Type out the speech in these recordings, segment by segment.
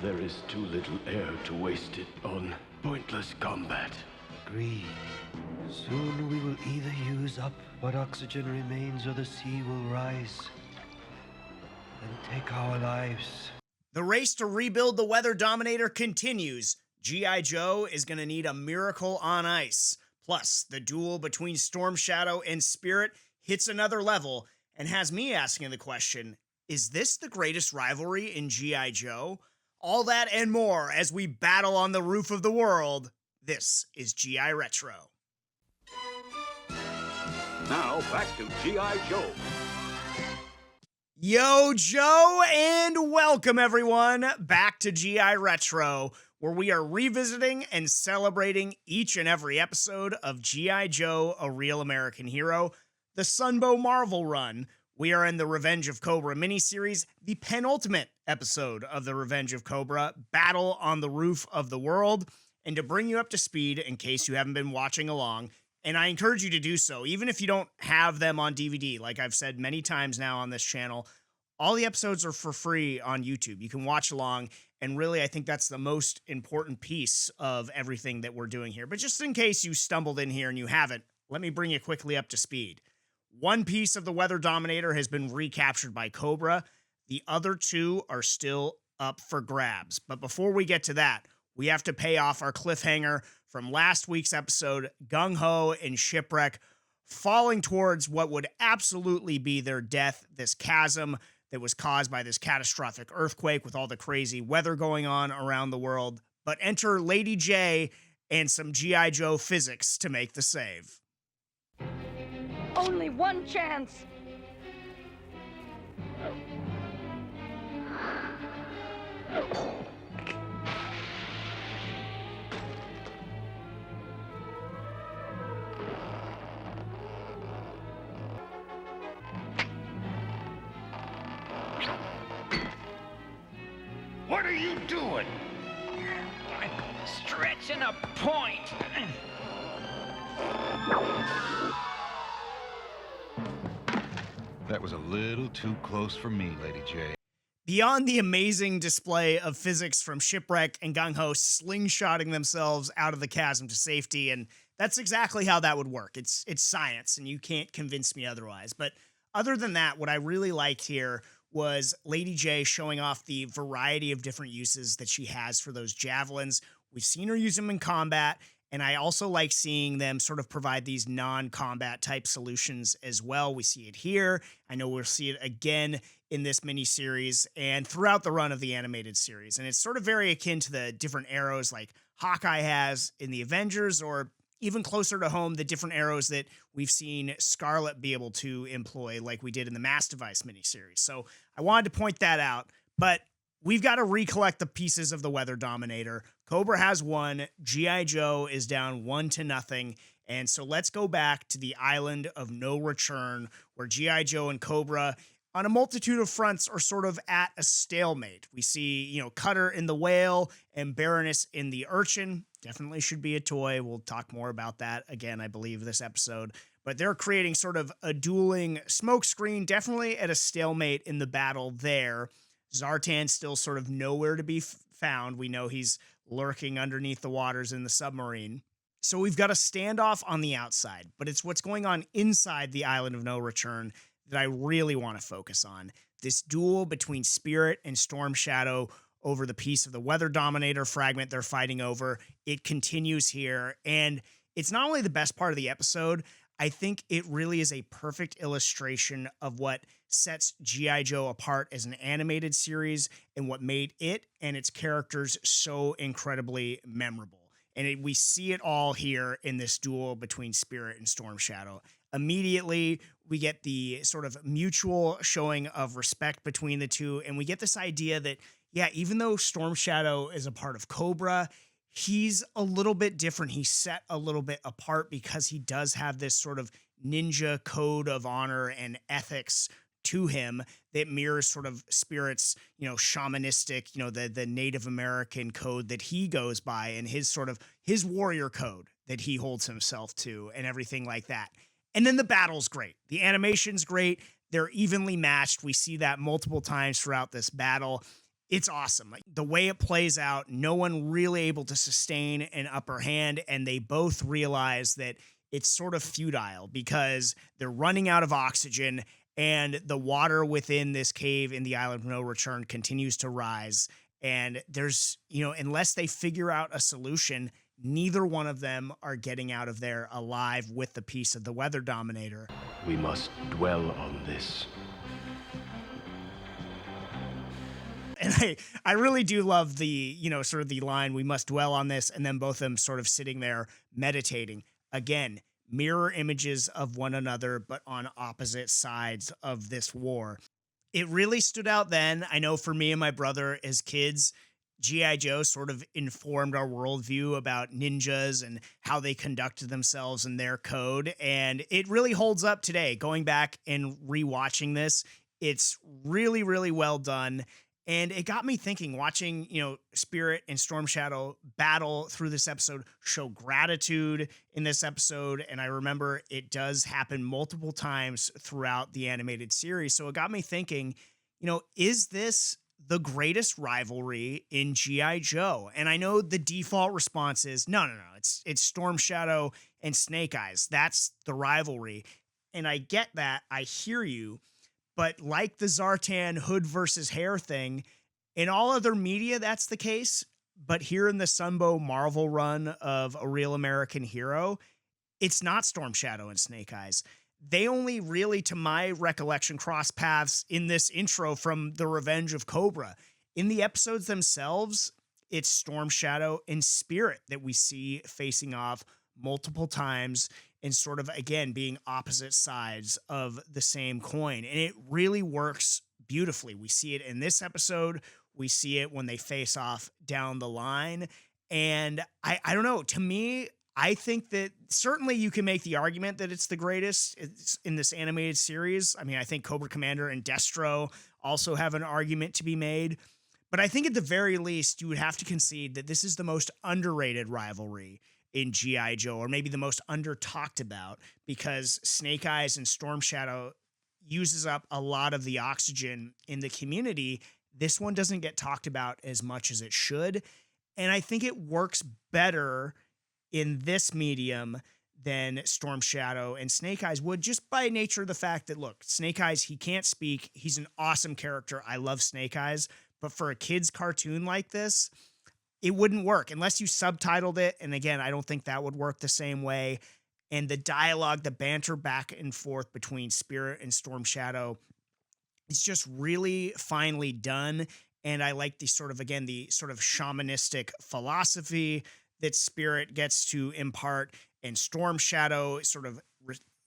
There is too little air to waste it on pointless combat. Agreed. Soon we will either use up what oxygen remains or the sea will rise and take our lives. The race to rebuild the Weather Dominator continues. G.I. Joe is going to need a miracle on ice. Plus, the duel between Storm Shadow and Spirit hits another level and has me asking the question, is this the greatest rivalry in G.I. Joe? All that and more as we battle on the roof of the world. This is G.I. Retro. Now, back to G.I. Joe. Yo, Joe, and welcome everyone back to G.I. Retro, where we are revisiting and celebrating each and every episode of G.I. Joe, A Real American Hero, the Sunbow Marvel run. We are in the Revenge of Cobra miniseries, the penultimate episode of the Revenge of Cobra, Battle on the Roof of the World. And to bring you up to speed, in case you haven't been watching along, and I encourage you to do so, even if you don't have them on DVD, like I've said many times now on this channel, all the episodes are for free on YouTube. You can watch along, and really, I think that's the most important piece of everything that we're doing here. But just in case you stumbled in here and you haven't, let me bring you quickly up to speed. One piece of the Weather Dominator has been recaptured by Cobra. The other two are still up for grabs. But before we get to that, we have to pay off our cliffhanger from last week's episode, Gung Ho and Shipwreck falling towards what would absolutely be their death, this chasm that was caused by this catastrophic earthquake with all the crazy weather going on around the world. But enter Lady J and some G.I. Joe physics to make the save. Only one chance. What are you doing? Stretching a point. That was a little too close for me, Lady J. Beyond the amazing display of physics from Shipwreck and Gung Ho slingshotting themselves out of the chasm to safety, and that's exactly how that would work. It's science, and you can't convince me otherwise. But other than that, what I really liked here was Lady J showing off the variety of different uses that she has for those javelins. We've seen her use them in combat, and I also like seeing them sort of provide these non-combat type solutions as well. We see it here. I know we'll see it again in this miniseries and throughout the run of the animated series. And it's sort of very akin to the different arrows like Hawkeye has in the Avengers, or even closer to home, the different arrows that we've seen Scarlet be able to employ like we did in the Mass Device miniseries. So I wanted to point that out, but we've got to recollect the pieces of the Weather Dominator. Cobra has one. G.I. Joe is down 1-0. And so let's go back to the island of no return, where G.I. Joe and Cobra, on a multitude of fronts, are sort of at a stalemate. We see, Cutter in the whale and Baroness in the urchin. Definitely should be a toy. We'll talk more about that again, I believe, this episode. But they're creating sort of a dueling smokescreen, definitely at a stalemate in the battle there. Zartan still sort of nowhere to be found. We know he's lurking underneath the waters in the submarine. So we've got a standoff on the outside, but it's what's going on inside the island of no return that I really want to focus on. This duel between Spirit and Storm Shadow over the piece of the Weather Dominator fragment they're fighting over. It continues here, and it's not only the best part of the episode, I think it really is a perfect illustration of what sets G.I. Joe apart as an animated series and what made it and its characters so incredibly memorable. And we see it all here in this duel between Spirit and Storm Shadow. Immediately, we get the sort of mutual showing of respect between the two, and we get this idea that, yeah, even though Storm Shadow is a part of Cobra, he's a little bit different. He's set a little bit apart because he does have this sort of ninja code of honor and ethics to him that mirrors sort of Spirit's, shamanistic, the Native American code that he goes by, and his warrior code that he holds himself to and everything like that. And then the battle's great. The animation's great. They're evenly matched. We see that multiple times throughout this battle. It's awesome. Like, the way it plays out, no one really able to sustain an upper hand, and they both realize that it's sort of futile because they're running out of oxygen, and the water within this cave in the Island of No Return continues to rise. And there's, unless they figure out a solution, neither one of them are getting out of there alive with the piece of the Weather Dominator. We must dwell on this. And I really do love the, sort of the line, we must dwell on this, and then both of them sort of sitting there meditating. Again, mirror images of one another, but on opposite sides of this war. It really stood out then. I know for me and my brother as kids, G.I. Joe sort of informed our worldview about ninjas and how they conducted themselves and their code. And it really holds up today. Going back and rewatching this, it's really, really well done. And it got me thinking, watching, Spirit and Storm Shadow battle through this episode, show gratitude in this episode. And I remember it does happen multiple times throughout the animated series. So it got me thinking, is this the greatest rivalry in G.I. Joe? And I know the default response is, no. It's Storm Shadow and Snake Eyes. That's the rivalry. And I get that. I hear you. But like the Zartan hood versus hair thing, in all other media, that's the case. But here in the Sunbow Marvel run of A Real American Hero, it's not Storm Shadow and Snake Eyes. They only really, to my recollection, cross paths in this intro from The Revenge of Cobra. In the episodes themselves, it's Storm Shadow and Spirit that we see facing off multiple times and sort of, again, being opposite sides of the same coin. And it really works beautifully. We see it in this episode. We see it when they face off down the line. And I don't know. To me, I think that certainly you can make the argument that it's the greatest in this animated series. I mean, I think Cobra Commander and Destro also have an argument to be made. But I think at the very least, you would have to concede that this is the most underrated rivalry in G.I. Joe, or maybe the most under-talked about, because Snake Eyes and Storm Shadow uses up a lot of the oxygen in the community. This one doesn't get talked about as much as it should. And I think it works better in this medium than Storm Shadow and Snake Eyes would, just by nature of the fact that, look, Snake Eyes, he can't speak. He's an awesome character. I love Snake Eyes. But for a kid's cartoon like this, it wouldn't work unless you subtitled it. And again, I don't think that would work the same way. And the dialogue, the banter back and forth between Spirit and Storm Shadow is just really finely done. And I like the sort of shamanistic philosophy that Spirit gets to impart, and Storm Shadow sort of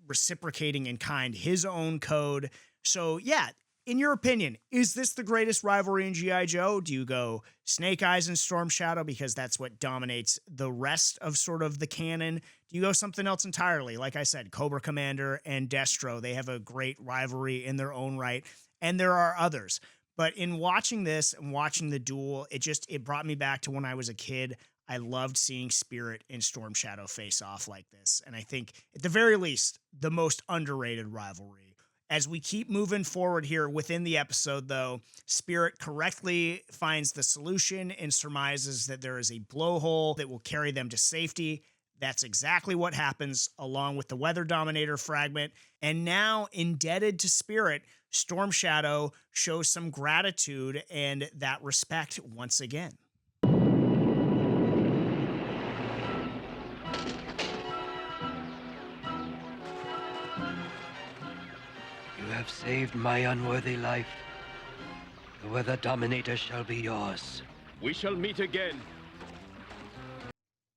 reciprocating in kind his own code. So yeah, in your opinion, is this the greatest rivalry in G.I. Joe? Do you go Snake Eyes and Storm Shadow because that's what dominates the rest of sort of the canon? Do you go something else entirely? Like I said, Cobra Commander and Destro, they have a great rivalry in their own right, and there are others. But in watching this and watching the duel, it brought me back to when I was a kid. I loved seeing Spirit and Storm Shadow face off like this. And I think, at the very least, the most underrated rivalry. As we keep moving forward here within the episode, though, Spirit correctly finds the solution and surmises that there is a blowhole that will carry them to safety. That's exactly what happens, along with the Weather Dominator fragment. And now, indebted to Spirit, Storm Shadow shows some gratitude and that respect once again. You have saved my unworthy life. The Weather Dominator shall be yours. We shall meet again.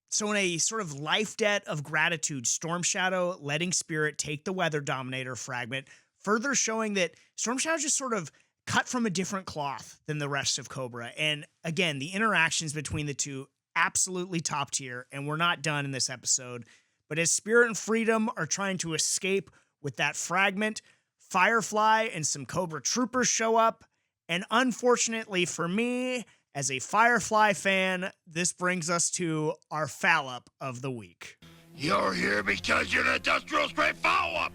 So in a sort of life debt of gratitude, Storm Shadow letting Spirit take the Weather Dominator fragment, further showing that Storm Shadow just sort of cut from a different cloth than the rest of Cobra. And again, the interactions between the two, absolutely top tier, and we're not done in this episode. But as Spirit and Freedom are trying to escape with that fragment, Firefly and some Cobra troopers show up, and unfortunately for me, as a Firefly fan, this brings us to our foul-up of the week. You're here because you're the industrial straight foul-up!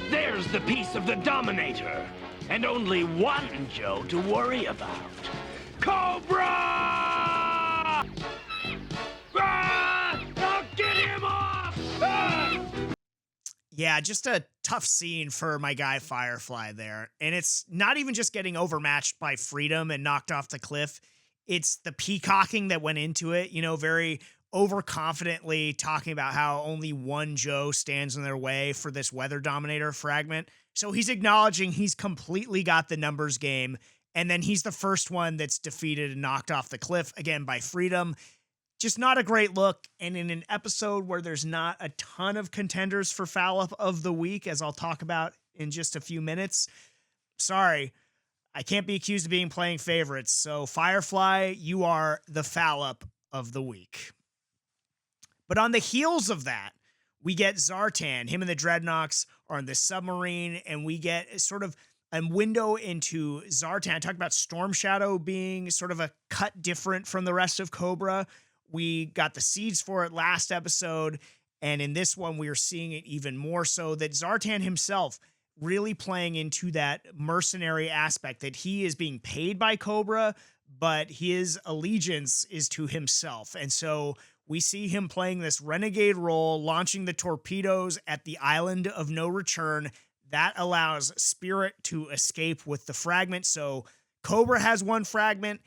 There's the piece of the Dominator. and only one Joe to worry about. Cobra! Ah! Now get him off! Ah! Yeah, just a tough scene for my guy Firefly there. And it's not even just getting overmatched by Freedom and knocked off the cliff. It's the peacocking that went into it, you know, very overconfidently talking about how only one Joe stands in their way for this Weather Dominator fragment. So he's acknowledging he's completely got the numbers game. And then he's the first one that's defeated and knocked off the cliff again by Freedom. Just not a great look. And in an episode where there's not a ton of contenders for foul up of the week, as I'll talk about in just a few minutes, sorry, I can't be accused of being playing favorites. So Firefly, you are the foul up of the week. But on the heels of that, we get Zartan. Him and the Dreadnoks are on the submarine, and we get sort of a window into Zartan. I talked about Storm Shadow being sort of a cut different from the rest of Cobra. We got the seeds for it last episode, and in this one, we are seeing it even more so, that Zartan himself really playing into that mercenary aspect, that he is being paid by Cobra, but his allegiance is to himself. And so we see him playing this renegade role, launching the torpedoes at the island of no return. That allows Spirit to escape with the fragment. So Cobra has one fragment,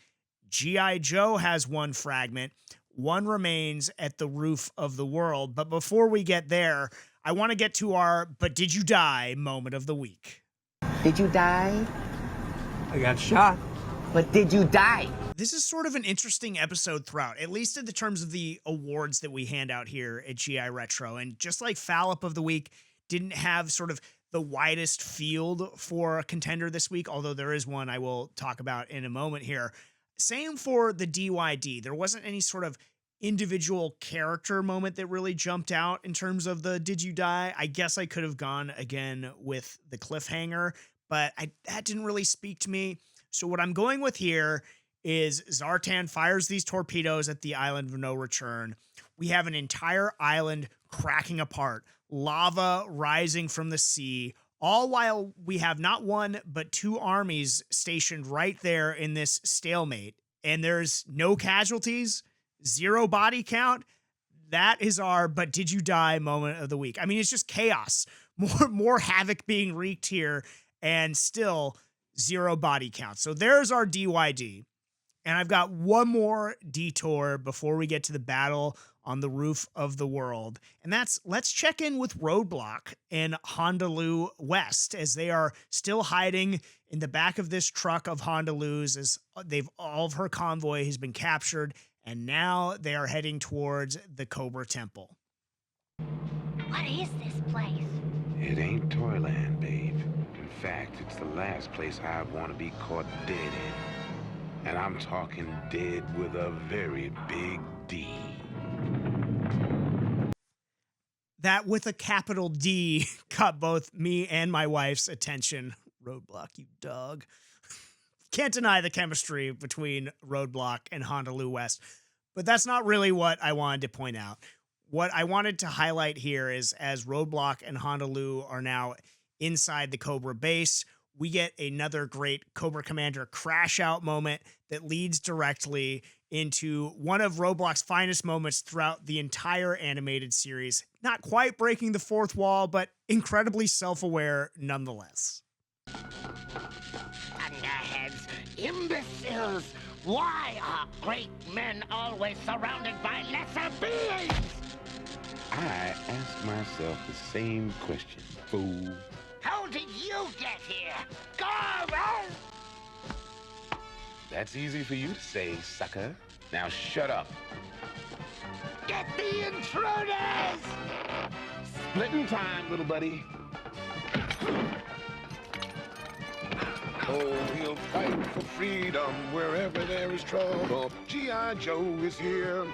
G.I. Joe has one fragment. One remains at the roof of the world. But before we get there, I want to get to our "but did you die" moment of the week. Did you die? I got shot. But did you die? This is sort of an interesting episode throughout, at least in the terms of the awards that we hand out here at GI Retro. And just like Foul Up of the Week didn't have sort of the widest field for a contender this week, although there is one I will talk about in a moment here. Same for the DYD. There wasn't any sort of individual character moment that really jumped out in terms of the "did you die?" I guess I could have gone again with the cliffhanger, but that didn't really speak to me. So what I'm going with here is Zartan fires these torpedoes at the island of no return. We have an entire island cracking apart, lava rising from the sea, all while we have not one, but two armies stationed right there in this stalemate. And there's no casualties, zero body count. That is our "but did you die" moment of the week. I mean, it's just chaos. More havoc being wreaked here, and still zero body count. So there's our DYD. And I've got one more detour before we get to the battle on the roof of the world. And that's, let's check in with Roadblock and Honolulu West, as they are still hiding in the back of this truck of Honolulu's, as all of her convoy has been captured. And now they are heading towards the Cobra Temple. What is this place? It ain't Toyland, babe. In fact, it's the last place I want to be caught dead in. And I'm talking dead with a very big D. That with a capital D caught both me and my wife's attention. Roadblock, you dog. Can't deny the chemistry between Roadblock and Honolulu West. But that's not really what I wanted to point out. What I wanted to highlight here is, as Roadblock and Honolulu are now inside the Cobra base, we get another great Cobra Commander crash out moment that leads directly into one of Roadblock's finest moments throughout the entire animated series. Not quite breaking the fourth wall, but incredibly self-aware nonetheless. Thunderheads, imbeciles! Why are great men always surrounded by lesser beings? I ask myself the same question, fool. How did you get here? Go! That's easy for you to say, sucker. Now shut up. Get the intruders! Splitting time, little buddy. Oh, we'll fight for freedom wherever there is trouble. G.I. Joe is here.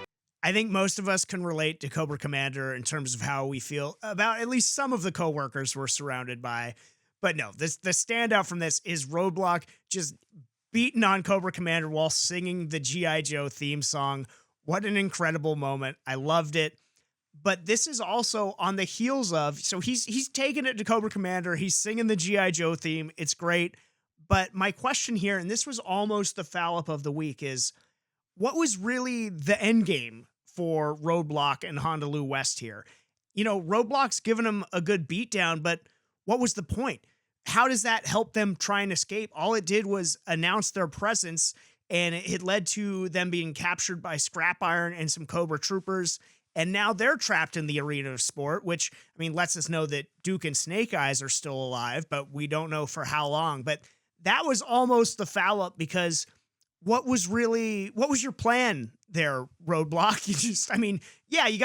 I think most of us can relate to Cobra Commander in terms of how we feel about at least some of the coworkers we're surrounded by. But no, the standout from this is Roadblock just beating on Cobra Commander while singing the G.I. Joe theme song. What an incredible moment. I loved it. But this is also on the heels of, so he's taking it to Cobra Commander. He's singing the G.I. Joe theme. It's great. But my question here, and this was almost the foul up of the week, is what was really the end game for Roadblock and Honolulu West here? You know, Roadblock's given them a good beatdown, but what was the point? How does that help them try and escape? All it did was announce their presence, and it led to them being captured by Scrap Iron and some Cobra troopers. And now they're trapped in the arena of sport, which, I mean, lets us know that Duke and Snake Eyes are still alive, but we don't know for how long. But that was almost the foul up, because what was your plan there, Roadblock? You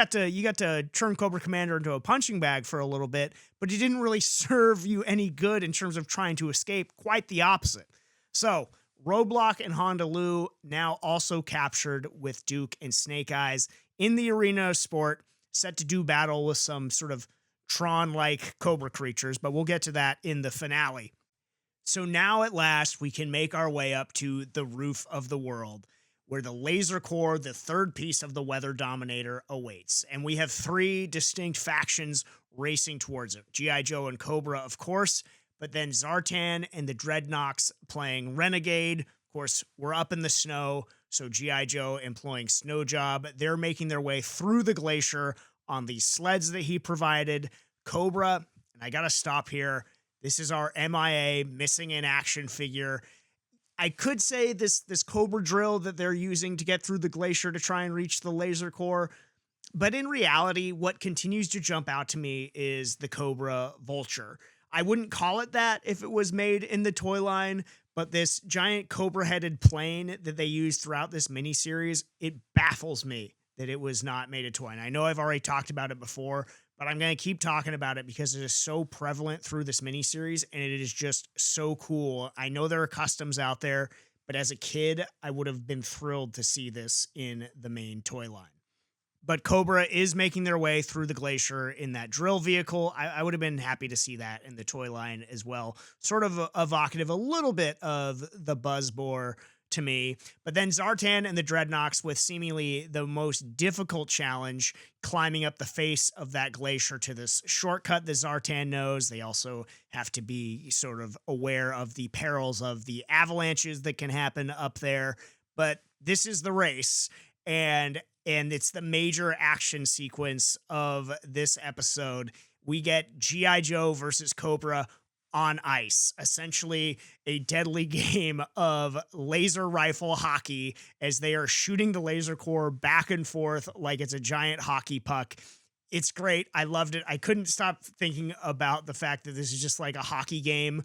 got to turn Cobra Commander into a punching bag for a little bit, but it didn't really serve you any good in terms of trying to escape. Quite the opposite. So Roadblock and Honolulu now also captured with Duke and Snake Eyes in the arena of sport, set to do battle with some sort of Tron-like Cobra creatures, but we'll get to that in the finale. So now at last, we can make our way up to the roof of the world, where the laser core, the third piece of the Weather Dominator, awaits. And we have 3 distinct factions racing towards it. G.I. Joe and Cobra, of course, but then Zartan and the Dreadnoks playing Renegade. Of course, we're up in the snow, so G.I. Joe employing Snow Job. They're making their way through the glacier on these sleds that he provided. Cobra, and I gotta stop here, this is our MIA, missing in action figure. I could say this Cobra drill that they're using to get through the glacier to try and reach the laser core, but in reality, what continues to jump out to me is the Cobra Vulture. I wouldn't call it that if it was made in the toy line, but this giant Cobra-headed plane that they used throughout this miniseries, it baffles me that it was not made a toy. And I know I've already talked about it before, but I'm going to keep talking about it because it is so prevalent through this miniseries, and it is just so cool. I know there are customs out there, but as a kid, I would have been thrilled to see this in the main toy line. But Cobra is making their way through the glacier in that drill vehicle. I would have been happy to see that in the toy line as well. Sort of evocative, a little bit of the Buzzbore to me. But then Zartan and the Dreadnoks with seemingly the most difficult challenge, climbing up the face of that glacier to this shortcut that Zartan knows. They also have to be sort of aware of the perils of the avalanches that can happen up there. But this is the race, and it's the major action sequence of this episode. We get G.I. Joe versus Cobra on ice, essentially a deadly game of laser rifle hockey as they are shooting the laser core back and forth like it's a giant hockey puck. It's great. I loved it. I couldn't stop thinking about the fact that this is just like a hockey game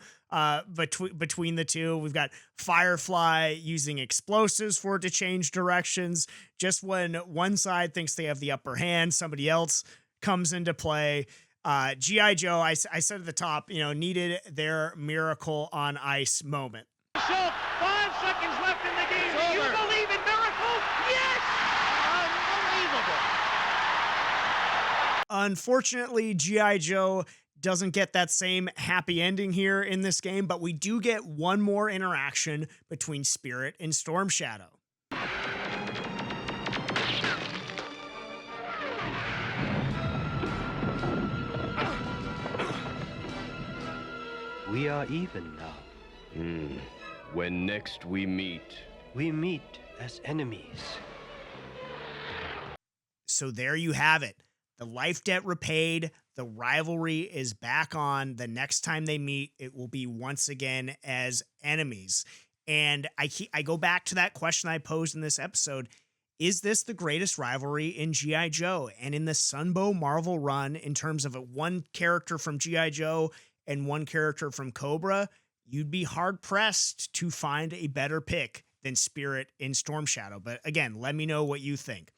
between the two. We've got Firefly using explosives for it to change directions. Just when one side thinks they have the upper hand, somebody else comes into play. G.I. Joe, I said at the top, needed their miracle on ice moment. So 5 seconds left in the game. Do you believe in miracles? Yes! Unbelievable. Unfortunately, G.I. Joe doesn't get that same happy ending here in this game, but we do get one more interaction between Spirit and Storm Shadow. We are even now. When next we meet as enemies. So there you have it. The life debt repaid. The rivalry is back on. The next time they meet, it will be once again as enemies. And I go back to that question I posed in this episode. Is this the greatest rivalry in G.I. Joe? And in the Sunbow Marvel run, in terms of one character from G.I. Joe and one character from Cobra, you'd be hard-pressed to find a better pick than Spirit in Storm Shadow. But again, let me know what you think.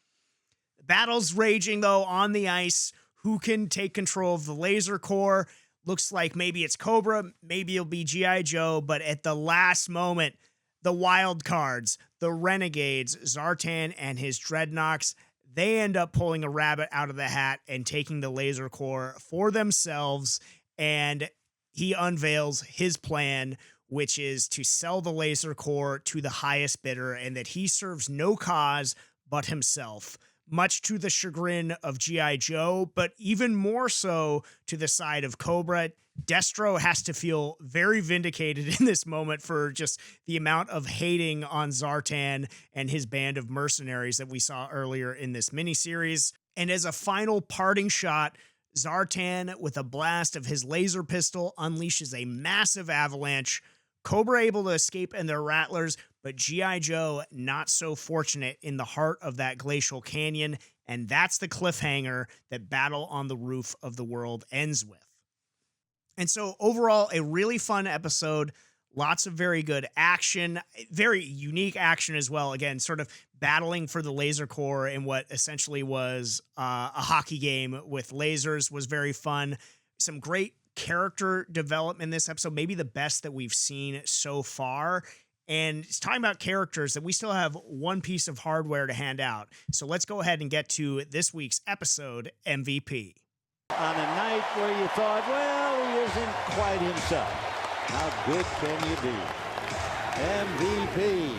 The battle's raging, though, on the ice. Who can take control of the laser core? Looks like maybe it's Cobra, maybe it'll be G.I. Joe, but at the last moment, the wild cards, the Renegades, Zartan and his Dreadnoks, they end up pulling a rabbit out of the hat and taking the laser core for themselves, and he unveils his plan, which is to sell the laser core to the highest bidder, and that he serves no cause but himself. much to the chagrin of G.I. Joe, but even more so to the side of Cobra. Destro has to feel very vindicated in this moment for just the amount of hating on Zartan and his band of mercenaries that we saw earlier in this miniseries. And as a final parting shot, Zartan, with a blast of his laser pistol, unleashes a massive avalanche. Cobra able to escape in their rattlers, but G.I. Joe not so fortunate in the heart of that glacial canyon, and that's the cliffhanger that Battle on the Roof of the World ends with. And so overall, a really fun episode, lots of very good action, very unique action as well. Again, sort of battling for the laser core in what essentially was a hockey game with lasers was very fun. Some great character development in this episode, maybe the best that we've seen so far. And it's talking about characters that we still have one piece of hardware to hand out. So let's go ahead and get to this week's episode MVP. On a night where you thought, well, he isn't quite himself. How good can you be? MVP.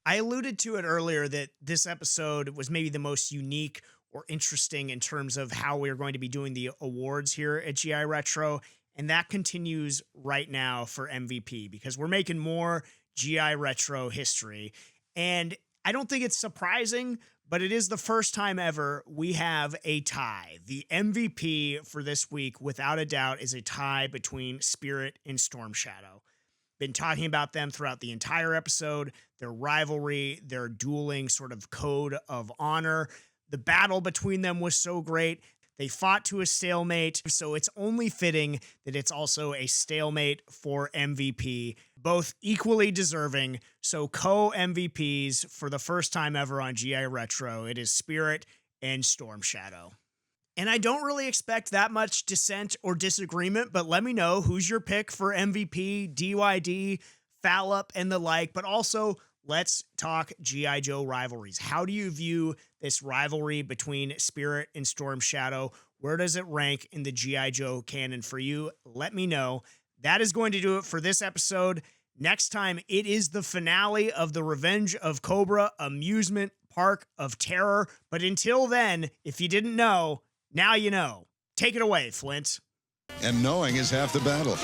I alluded to it earlier that this episode was maybe the most unique or interesting in terms of how we're going to be doing the awards here at GI Retro. And that continues right now for MVP because we're making more GI Retro history. And I don't think it's surprising, but it is the first time ever we have a tie. The MVP for this week, without a doubt, is a tie between Spirit and Storm Shadow. Been talking about them throughout the entire episode, their rivalry, their dueling sort of code of honor. The battle between them was so great. They fought to a stalemate, so it's only fitting that it's also a stalemate for MVP, both equally deserving. So co-MVPs for the first time ever on GI Retro, it is Spirit and Storm Shadow. And I don't really expect that much dissent or disagreement, but let me know who's your pick for MVP, DYD, Foul Up, and the like, but also let's talk G.I. Joe rivalries. How do you view this rivalry between Spirit and Storm Shadow? Where does it rank in the G.I. Joe canon for you? Let me know. That is going to do it for this episode. Next time, it is the finale of the Revenge of Cobra Amusement Park of Terror. But until then, if you didn't know, now you know. Take it away, Flint. And knowing is half the battle.